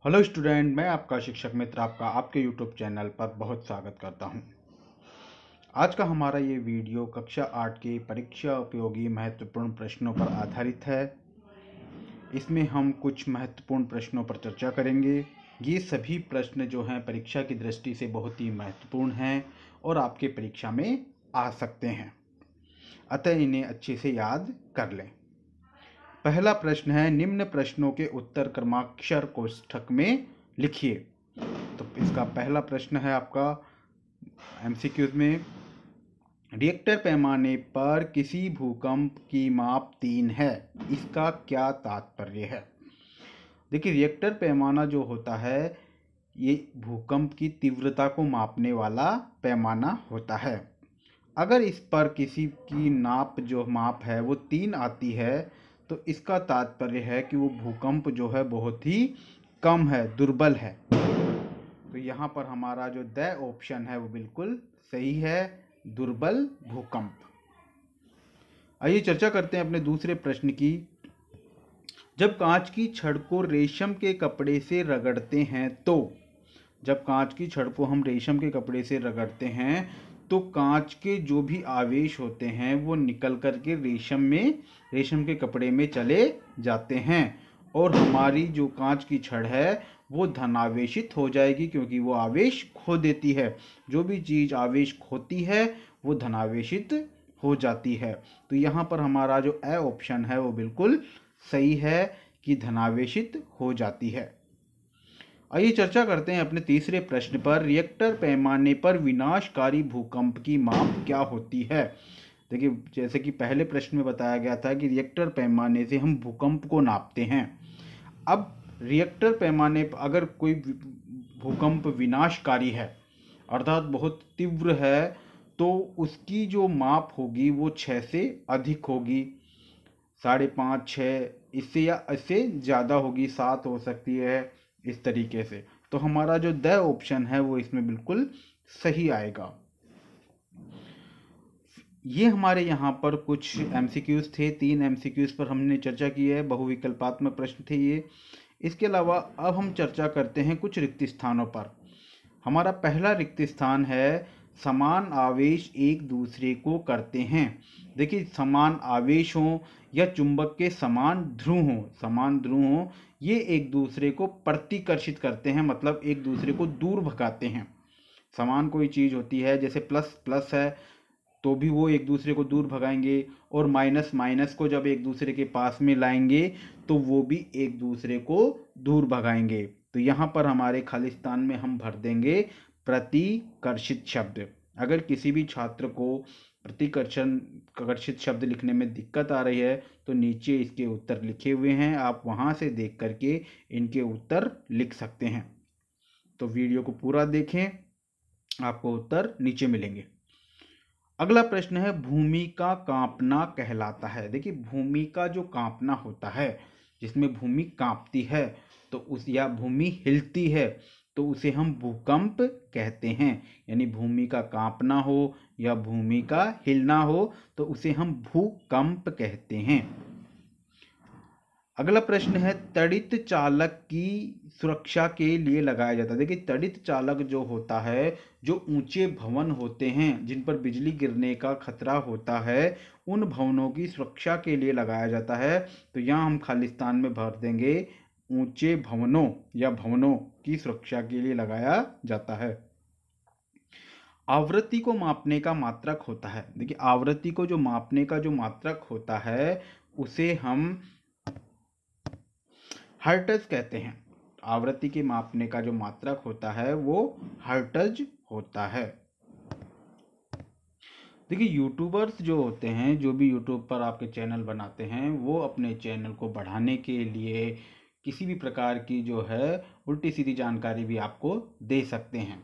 Hello student, मैं आपका शिक्षक मित्र आपका आपके यूट्यूब चैनल पर बहुत स्वागत करता हूं। आज का हमारा ये वीडियो कक्षा 8 के परीक्षा उपयोगी महत्वपूर्ण प्रश्नों पर आधारित है। इसमें हम कुछ महत्वपूर्ण प्रश्नों पर चर्चा करेंगे। ये सभी प्रश्न जो हैं परीक्षा की दृष्टि से बहुत ही महत्वपूर्ण हैं और आपके परीक्षा में आ सकते हैं, अतः इन्हें अच्छे से याद कर लें। पहला प्रश्न है, निम्न प्रश्नों के उत्तर क्रमाक्षर कोष्ठक में लिखिए। तो इसका पहला प्रश्न है आपका एमसीक्यूज में, रिएक्टर पैमाने पर किसी भूकंप की माप 3 है, इसका क्या तात्पर्य है। देखिए, रिएक्टर पैमाना जो होता है ये भूकंप की तीव्रता को मापने वाला पैमाना होता है। अगर इस पर किसी की माप है वो 3 आती है तो इसका तात्पर्य है कि वो भूकंप जो है बहुत ही कम है, दुर्बल है। तो यहाँ पर हमारा जो द ऑप्शन है वो बिल्कुल सही है, दुर्बल भूकंप। आइए चर्चा करते हैं अपने दूसरे प्रश्न की। जब कांच की छड़ को रेशम के कपड़े से रगड़ते हैं तो, जब कांच की छड़ को हम रेशम के कपड़े से रगड़ते हैं तो कांच के जो भी आवेश होते हैं वो निकल करके रेशम के कपड़े में चले जाते हैं और हमारी जो कांच की छड़ है वो धनावेशित हो जाएगी, क्योंकि वो आवेश खो देती है। जो भी चीज़ आवेश खोती है वो धनावेशित हो जाती है। तो यहाँ पर हमारा जो ए ऑप्शन है वो बिल्कुल सही है कि धनावेशित हो जाती है। आइए चर्चा करते हैं अपने तीसरे प्रश्न पर, रिएक्टर पैमाने पर विनाशकारी भूकंप की माप क्या होती है। देखिए, जैसे कि पहले प्रश्न में बताया गया था कि रिएक्टर पैमाने से हम भूकंप को नापते हैं। अब रिएक्टर पैमाने पर अगर कोई भूकंप विनाशकारी है अर्थात बहुत तीव्र है तो उसकी जो माप होगी वो 6 से अधिक होगी, 5.5, 6, इससे या इससे ज़्यादा होगी, 7 हो सकती है, इस तरीके से। तो हमारा जो द ऑप्शन है वो इसमें बिल्कुल सही आएगा। ये हमारे यहाँ पर कुछ एमसीक्यूज थे, 3 एमसीक्यूज पर हमने चर्चा की है, बहुविकल्पात्मक प्रश्न थे ये। इसके अलावा अब हम चर्चा करते हैं कुछ रिक्त स्थानों पर। हमारा पहला रिक्त स्थान है, समान आवेश एक दूसरे को करते हैं। देखिए, समान आवेश हो या चुंबक के समान ध्रुव हो, ये एक दूसरे को प्रतिकर्षित करते हैं, मतलब एक दूसरे को दूर भगाते हैं। समान कोई चीज़ होती है, जैसे प्लस प्लस है तो भी वो एक दूसरे को दूर भगाएंगे, और माइनस माइनस को जब एक दूसरे के पास में लाएंगे तो वो भी एक दूसरे को दूर भगाएंगे। तो यहाँ पर हमारे खालिस्तान में हम भर देंगे प्रतिकर्षित शब्द। अगर किसी भी छात्र को प्रतिकर्षित शब्द लिखने में दिक्कत आ रही है तो नीचे इसके उत्तर लिखे हुए हैं, आप वहाँ से देख करके इनके उत्तर लिख सकते हैं। तो वीडियो को पूरा देखें, आपको उत्तर नीचे मिलेंगे। अगला प्रश्न है, भूमि का कांपना कहलाता है। देखिए, भूमि का जो कांपना होता है, जिसमें भूमि कांपती है तो उस या भूमि हिलती है तो उसे हम भूकंप कहते हैं। यानी भूमि का कांपना हो या भूमि का हिलना हो तो उसे हम भूकंप कहते हैं। अगला प्रश्न है, तड़ित चालक की सुरक्षा के लिए लगाया जाता है। देखिए, तड़ित चालक जो होता है, जो ऊंचे भवन होते हैं जिन पर बिजली गिरने का खतरा होता है, उन भवनों की सुरक्षा के लिए लगाया जाता है। तो यहाँ हम खालिस्तान में भर देंगे, ऊंचे भवनों या भवनों की सुरक्षा के लिए लगाया जाता है। आवृत्ति को मापने का मात्रक होता है। देखिए, आवृत्ति को जो मापने का जो मात्रक होता है उसे हम हर्ट्ज कहते हैं। आवृत्ति के मापने का जो मात्रक होता है वो हर्ट्ज होता है। देखिए, यूट्यूबर्स जो होते हैं, जो भी यूट्यूब पर आपके चैनल बनाते हैं, वो अपने चैनल को बढ़ाने के लिए किसी भी प्रकार की जो है उल्टी सीधी जानकारी भी आपको दे सकते हैं।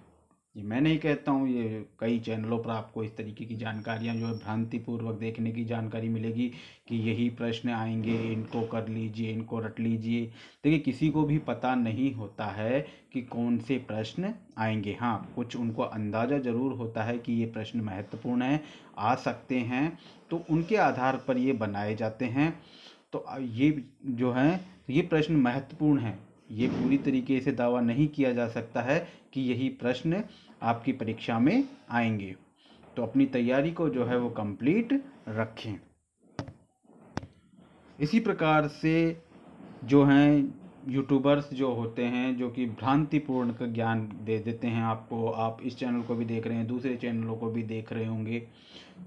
ये मैं नहीं कहता हूँ, ये कई चैनलों पर आपको इस तरीके की जानकारियाँ जो है भ्रांतिपूर्वक देखने की जानकारी मिलेगी कि यही प्रश्न आएंगे, इनको कर लीजिए, इनको रट लीजिए। देखिए, किसी को भी पता नहीं होता है कि कौन से प्रश्न आएंगे। हाँ, कुछ उनको अंदाज़ा ज़रूर होता है कि ये प्रश्न महत्वपूर्ण है, आ सकते हैं, तो उनके आधार पर ये बनाए जाते हैं। तो ये जो है ये प्रश्न महत्वपूर्ण है, ये पूरी तरीके से दावा नहीं किया जा सकता है कि यही प्रश्न आपकी परीक्षा में आएंगे। तो अपनी तैयारी को जो है वो कंप्लीट रखें। इसी प्रकार से जो हैं यूट्यूबर्स जो होते हैं, जो कि भ्रांतिपूर्ण का ज्ञान दे देते हैं आपको, आप इस चैनल को भी देख रहे हैं, दूसरे चैनलों को भी देख रहे होंगे,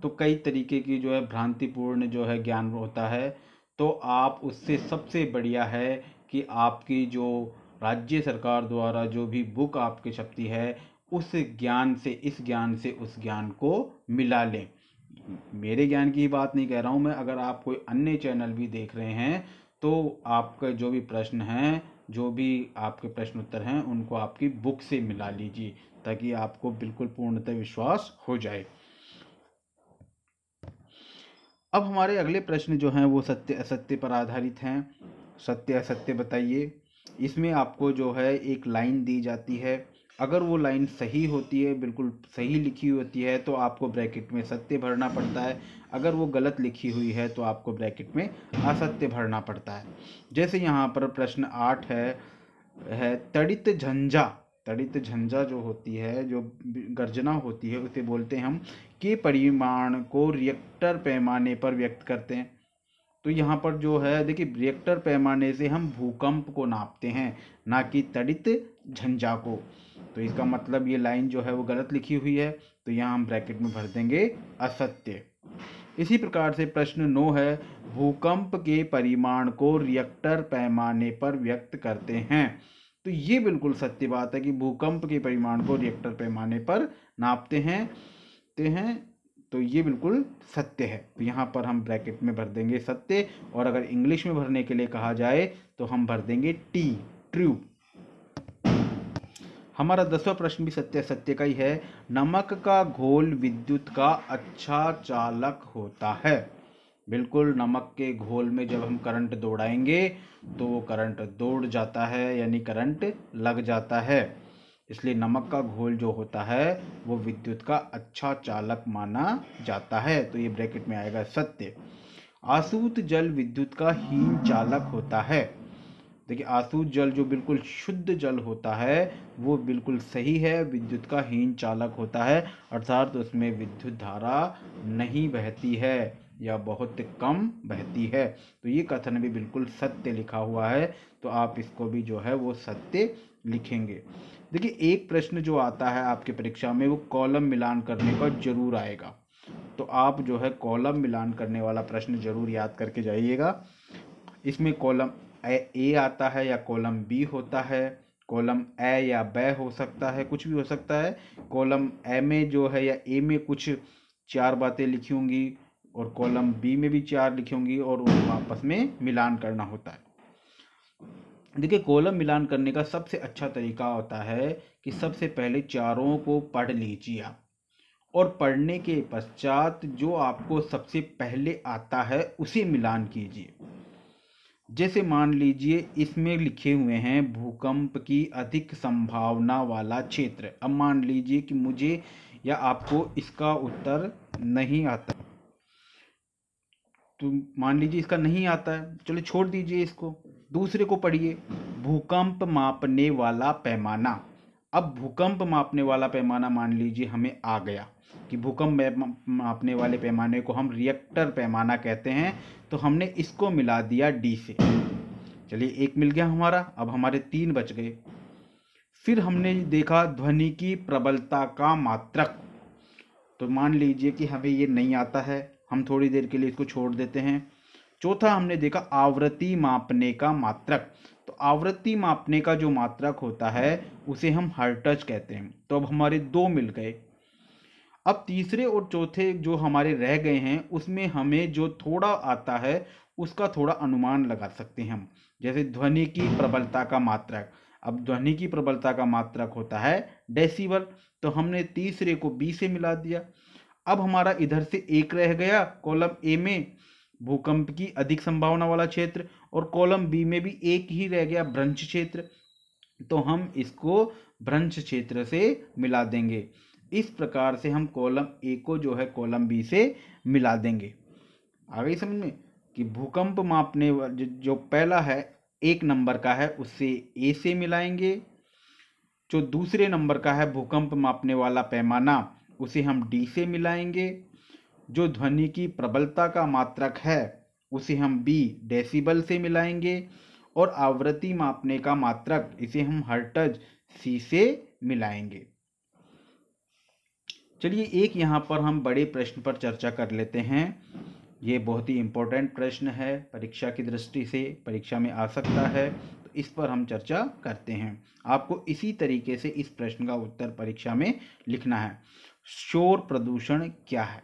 तो कई तरीके की जो है भ्रांतिपूर्ण जो है ज्ञान होता है। तो आप उससे सबसे बढ़िया है कि आपकी जो राज्य सरकार द्वारा जो भी बुक आपकी छपती है, उस ज्ञान से इस ज्ञान से उस ज्ञान को मिला लें। मेरे ज्ञान की बात नहीं कह रहा हूँ मैं, अगर आप कोई अन्य चैनल भी देख रहे हैं तो आपका जो भी प्रश्न हैं, जो भी आपके प्रश्न उत्तर हैं, उनको आपकी बुक से मिला लीजिए, ताकि आपको बिल्कुल पूर्णतः विश्वास हो जाए। अब हमारे अगले प्रश्न जो हैं वो सत्य असत्य पर आधारित हैं। सत्य असत्य बताइए। इसमें आपको जो है एक लाइन दी जाती है, अगर वो लाइन सही होती है, बिल्कुल सही लिखी होती है, तो आपको ब्रैकेट में सत्य भरना पड़ता है। अगर वो गलत लिखी हुई है तो आपको ब्रैकेट में असत्य भरना पड़ता है। जैसे यहाँ पर प्रश्न 8 है तड़ित झंझा। तड़ित झंझा जो होती है, जो गर्जना होती है, उसे बोलते हैं हम के परिमाण को रिएक्टर पैमाने पर व्यक्त करते हैं। तो यहाँ पर जो है देखिए, रिएक्टर पैमाने से हम भूकंप को नापते हैं, ना कि तड़ित झंझा को। तो इसका मतलब ये लाइन जो है वो गलत लिखी हुई है, तो यहाँ हम ब्रैकेट में भर देंगे असत्य। इसी प्रकार से प्रश्न 9 है, भूकंप के परिमाण को रिएक्टर पैमाने पर व्यक्त करते हैं। तो ये बिल्कुल सत्य बात है कि भूकंप के परिमाण को रिएक्टर पैमाने पर नापते हैं। तो ये बिल्कुल सत्य है। तो यहाँ पर हम ब्रैकेट में भर देंगे सत्य, और अगर इंग्लिश में भरने के लिए कहा जाए तो हम भर देंगे टी, ट्रू। हमारा 10वां प्रश्न भी सत्य असत्य का ही है। नमक का घोल विद्युत का अच्छा चालक होता है। बिल्कुल, नमक के घोल में जब हम करंट दौड़ाएंगे तो वो करंट दौड़ जाता है, यानी करंट लग जाता है। इसलिए नमक का घोल जो होता है वो विद्युत का अच्छा चालक माना जाता है। तो ये ब्रैकेट में आएगा सत्य। आसूत जल विद्युत का हीन चालक होता है। देखिए, आसूत जल जो बिल्कुल शुद्ध जल होता है वो बिल्कुल सही है, विद्युत का हीन चालक होता है, अर्थात उसमें विद्युत धारा नहीं बहती है या बहुत कम बहती है। तो ये कथन भी बिल्कुल सत्य लिखा हुआ है, तो आप इसको भी जो है वो सत्य लिखेंगे। देखिए, एक प्रश्न जो आता है आपके परीक्षा में वो कॉलम मिलान करने का जरूर आएगा, तो आप जो है कॉलम मिलान करने वाला प्रश्न जरूर याद करके जाइएगा। इसमें कॉलम ए आता है या कॉलम बी होता है, कॉलम ए या ब हो सकता है, कुछ भी हो सकता है। कॉलम ए में जो है या ए में कुछ 4 बातें लिखी होंगी और कॉलम बी में भी 4 लिखी होंगी, और उनको आपस में मिलान करना होता है। देखिए, कॉलम मिलान करने का सबसे अच्छा तरीका होता है कि सबसे पहले चारों को पढ़ लीजिए आप, और पढ़ने के पश्चात जो आपको सबसे पहले आता है उसे मिलान कीजिए। जैसे मान लीजिए इसमें लिखे हुए हैं भूकंप की अधिक संभावना वाला क्षेत्र। अब मान लीजिए कि मुझे या आपको इसका उत्तर नहीं आता, तो मान लीजिए इसका नहीं आता है, चलो छोड़ दीजिए इसको, दूसरे को पढ़िए। भूकंप मापने वाला पैमाना। अब भूकंप मापने वाला पैमाना मान लीजिए हमें आ गया कि भूकंप मापने वाले पैमाने को हम रिएक्टर पैमाना कहते हैं, तो हमने इसको मिला दिया डी से। चलिए, एक मिल गया हमारा, अब हमारे 3 बच गए। फिर हमने देखा ध्वनि की प्रबलता का मात्रक। तो मान लीजिए कि हमें ये नहीं आता है, हम थोड़ी देर के लिए इसको छोड़ देते हैं। चौथा हमने देखा आवृत्ति मापने का मात्रक। तो आवृत्ति मापने का जो मात्रक होता है उसे हम हर्ट्ज कहते हैं। तो अब हमारे 2 मिल गए। अब तीसरे और चौथे जो हमारे रह गए हैं उसमें हमें जो थोड़ा आता है उसका थोड़ा अनुमान लगा सकते हैं हम। जैसे ध्वनि की प्रबलता का मात्रक। अब ध्वनि की प्रबलता का मात्रक होता है डेसिबल, तो हमने तीसरे को बी से मिला दिया। अब हमारा इधर से एक रह गया कॉलम ए में, भूकंप की अधिक संभावना वाला क्षेत्र, और कॉलम बी में भी एक ही रह गया, भ्रंश क्षेत्र। तो हम इसको भ्रंश क्षेत्र से मिला देंगे। इस प्रकार से हम कॉलम ए को जो है कॉलम बी से मिला देंगे। आ गई समझ में कि भूकंप मापने जो पहला है 1 नंबर का है उससे ए से मिलाएंगे। जो दूसरे नंबर का है भूकंप मापने वाला पैमाना, उसे हम डी से मिलाएंगे। जो ध्वनि की प्रबलता का मात्रक है उसे हम बी डेसिबल से मिलाएंगे। और आवृत्ति मापने का मात्रक, इसे हम हर्ट्ज सी से मिलाएंगे। चलिए एक यहाँ पर हम बड़े प्रश्न पर चर्चा कर लेते हैं। ये बहुत ही इम्पोर्टेंट प्रश्न है, परीक्षा की दृष्टि से परीक्षा में आ सकता है, तो इस पर हम चर्चा करते हैं। आपको इसी तरीके से इस प्रश्न का उत्तर परीक्षा में लिखना है। शोर प्रदूषण क्या है,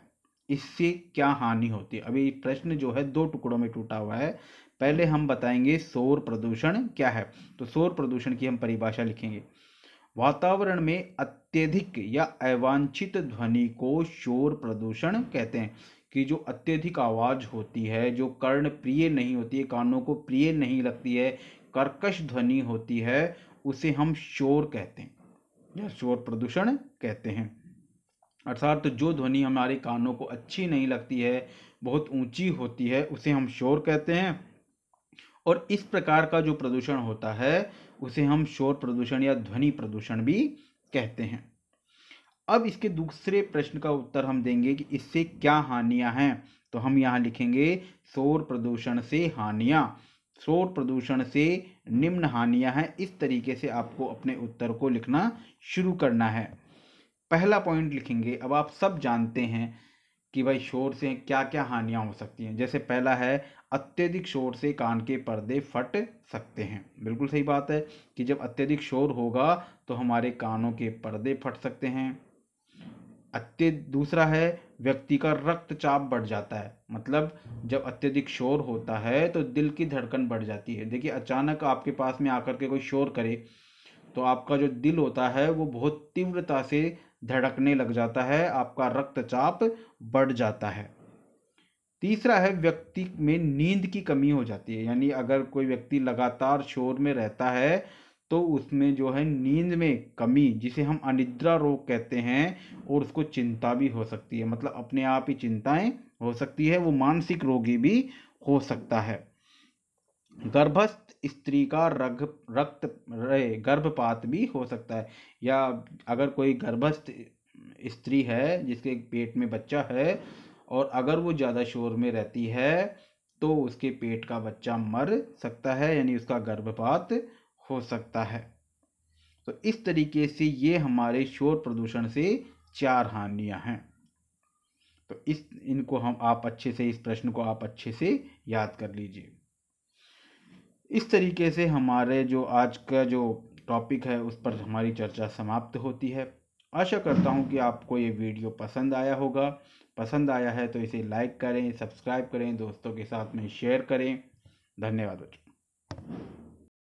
इससे क्या हानि होती है। अभी प्रश्न जो है 2 टुकड़ों में टूटा हुआ है। पहले हम बताएंगे शोर प्रदूषण क्या है। तो शोर प्रदूषण की हम परिभाषा लिखेंगे। वातावरण में अत्यधिक या अवांछित ध्वनि को शोर प्रदूषण कहते हैं। कि जो अत्यधिक आवाज होती है, जो कर्ण प्रिय नहीं होती है, कानों को प्रिय नहीं लगती है, कर्कश ध्वनि होती है, उसे हम शोर कहते हैं या शोर प्रदूषण कहते हैं। अर्थात तो जो ध्वनि हमारे कानों को अच्छी नहीं लगती है, बहुत ऊंची होती है, उसे हम शोर कहते हैं। और इस प्रकार का जो प्रदूषण होता है उसे हम शोर प्रदूषण या ध्वनि प्रदूषण भी कहते हैं। अब इसके दूसरे प्रश्न का उत्तर हम देंगे कि इससे क्या हानियां हैं। तो हम यहाँ लिखेंगे शोर प्रदूषण से हानियां। शोर प्रदूषण से निम्न हानियां हैं। इस तरीके से आपको अपने उत्तर को लिखना शुरू करना है। पहला पॉइंट लिखेंगे। अब आप सब जानते हैं कि भाई शोर से क्या क्या हानियां हो सकती हैं। जैसे पहला है, अत्यधिक शोर से कान के पर्दे फट सकते हैं। बिल्कुल सही बात है कि जब अत्यधिक शोर होगा तो हमारे कानों के पर्दे फट सकते हैं। दूसरा है, व्यक्ति का रक्तचाप बढ़ जाता है। मतलब जब अत्यधिक शोर होता है तो दिल की धड़कन बढ़ जाती है। देखिए अचानक आपके पास में आकर के कोई शोर करे तो आपका जो दिल होता है वो बहुत तीव्रता से धड़कने लग जाता है, आपका रक्तचाप बढ़ जाता है। तीसरा है, व्यक्ति में नींद की कमी हो जाती है। यानी अगर कोई व्यक्ति लगातार शोर में रहता है तो उसमें जो है नींद में कमी, जिसे हम अनिद्रा रोग कहते हैं, और उसको चिंता भी हो सकती है। मतलब अपने आप ही चिंताएं हो सकती है, वो मानसिक रोगी भी हो सकता है। गर्भस्थ स्त्री का गर्भपात भी हो सकता है। या अगर कोई गर्भस्थ स्त्री है जिसके पेट में बच्चा है और अगर वो ज़्यादा शोर में रहती है तो उसके पेट का बच्चा मर सकता है, यानी उसका गर्भपात हो सकता है। तो इस तरीके से ये हमारे शोर प्रदूषण से 4 हानियां हैं। तो इनको हम आप अच्छे से, इस प्रश्न को आप अच्छे से याद कर लीजिए। इस तरीके से हमारे जो आज का जो टॉपिक है उस पर हमारी चर्चा समाप्त होती है। आशा करता हूँ कि आपको ये वीडियो पसंद आया होगा। पसंद आया है तो इसे लाइक करें, सब्सक्राइब करें, दोस्तों के साथ में शेयर करें। धन्यवाद बच्चों।